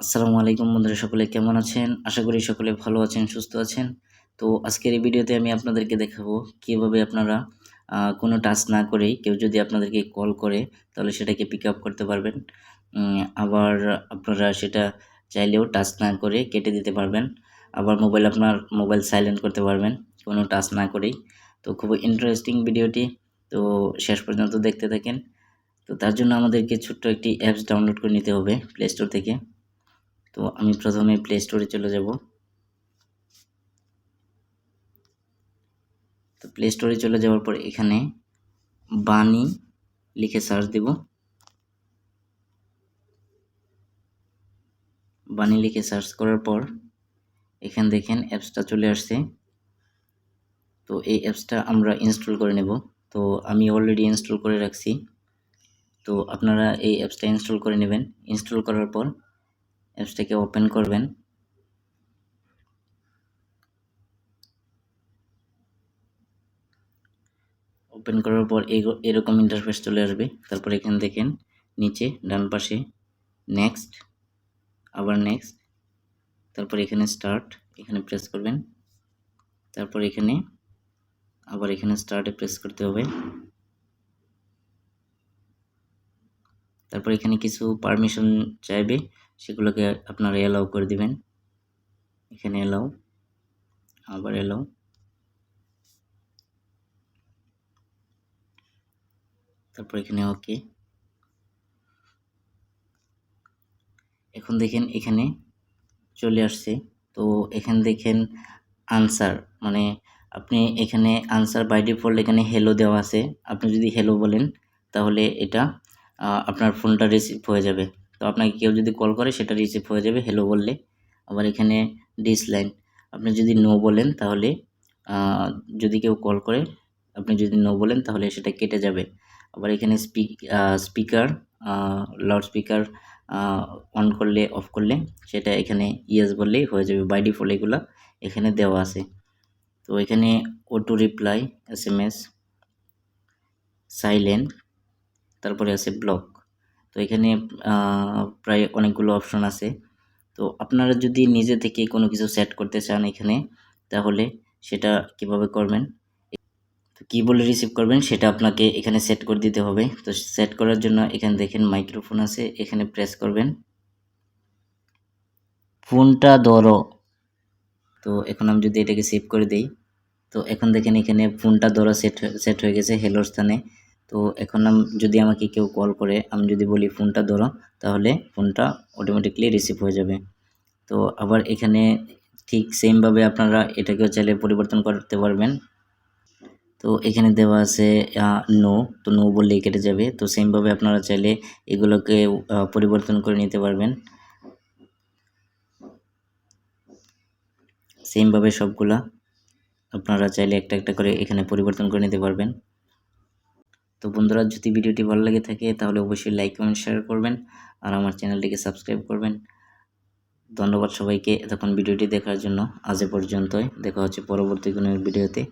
আসসালামু আলাইকুম বন্ধুরা, সকলে কেমন আছেন? আশা করি সকলে ভালো আছেন, সুস্থ আছেন। তো আজকের এই ভিডিওতে আমি আপনাদেরকে দেখাবো কিভাবে আপনারা কোনো টাচ না করেই কেউ যদি আপনাদেরকে কল করে তাহলে সেটাকে পিক আপ করতে পারবেন। আবার আপনারা সেটা চাইলেও টাচ না করে কেটে দিতে পারবেন। আবার আপনার মোবাইল সাইলেন্ট করতে পারবেন কোনো টাচ না করেই। তো খুবই ইন্টারেস্টিং ভিডিওটি। তো শেষ পর্যন্ত দেখতে থাকেন। তো তার জন্য আমাদেরকে ছোট্ট একটি অ্যাপস ডাউনলোড করে নিতে হবে প্লে স্টোর থেকে। তো আমি প্রথমে প্লে স্টোরে চলে যাব। তো প্লে স্টোরে চলে যাওয়ার পর এখানে বানি লিখে সার্চ দেব। বানি লিখে সার্চ করার পর এখানে দেখেন অ্যাপসটা চলে আসছে। তো এই অ্যাপসটা আমরা ইনস্টল করে নেব। তো আমি অলরেডি ইনস্টল করে রাখছি। তো আপনারা এই অ্যাপসটা ইনস্টল করে নেবেন। ইনস্টল করার পর অ্যাপসটাকে ওপেন করবেন। ওপেন করার পর এরকম ইন্টারফেস চলে আসবে। তারপর এখানে দেখেন নিচে ডান পাশে নেক্সট, আবার নেক্সট, তারপর এখানে স্টার্ট, এখানে প্রেস করবেন। তারপর এখানে আবার এখানে স্টার্টে প্রেস করতে হবে। তারপর এখানে কিছু পারমিশন চাইবে, সেগুলোকে আপনারা অ্যালাউ করে দিবেন। এখানে অ্যালাউ, আবার অ্যালাউ, তারপর এখানে ওকে। এখন দেখেন এখানে চলে আসছে। তো এখানে দেখেন আনসার, মানে আপনি এখানে আনসার বাই ডিফল্ট এখানে হ্যালো দেওয়া আছে। আপনি যদি হ্যালো বলেন তাহলে এটা আপনার ফোনটা রিসিভ হয়ে যাবে। তো আপনাকে কেউ যদি কল করে সেটা রিসিভ হয়ে যাবে হ্যালো বললে। আবার এখানে ডিসলাইন, আপনি যদি নো বলেন তাহলে যদি কেউ কল করে আপনি যদি নো বলেন তাহলে সেটা কেটে যাবে। আবার এখানে স্পিকার, লাউড স্পিকার অন করলে অফ করলে সেটা এখানে ইয়েস বললেই হয়ে যাবে। বাই ডিফল্ট এগুলা এখানে দেওয়া আছে। তো এখানে অটো রিপ্লাই, SMS, সাইলেন্ট, তারপরে আছে ব্লক। তো এখানে প্রায় অনেকগুলো অপশন আছে। তো আপনারা যদি নিজে থেকে কোনো কিছু সেট করতে চান এখানে, তাহলে সেটা কিভাবে করবেন, তো কী বলে রিসিভ করবেন সেটা আপনাকে এখানে সেট করে দিতে হবে। তো সেট করার জন্য এখানে দেখেন মাইক্রোফোন আছে, এখানে প্রেস করবেন, ফোনটা ধরো। তো এখন আমি যদি এটাকে সেভ করে দেই, তো এখন দেখেন এখানে ফোনটা ধরো সেট হয়ে গেছে হেলোর স্থানে। তো এখন যদি আমাকে কেউ কল করে আমি যদি বলি ফোনটা ধরো, তাহলে ফোনটা অটোমেটিকলি রিসিভ হয়ে যাবে। তো আবার এখানে ঠিক সেমভাবে আপনারা এটাকেও চাইলে পরিবর্তন করতে পারবেন। তো এখানে দেওয়া আছে নো, তো নো বললেই কেটে যাবে। তো সেমভাবে আপনারা চাইলে এগুলোকে পরিবর্তন করে নিতে পারবেন। সেমভাবে সবগুলা আপনারা চাইলে একটা একটা করে এখানে পরিবর্তন করে নিতে পারবেন। তো বন্ধুরা, যদি ভিডিওটি ভালো লেগে থাকে তাহলে অবশ্যই লাইক, কমেন্ট, শেয়ার করবেন আর আমার চ্যানেলটিকে সাবস্ক্রাইব করবেন। ধন্যবাদ সবাইকে এতক্ষণ ভিডিওটি দেখার জন্য। আজ এ পর্যন্তই, দেখা হচ্ছে পরবর্তী কোনো ভিডিওতে।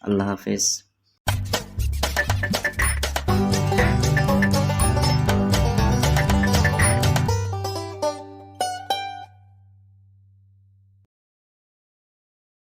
আল্লাহ হাফেজ।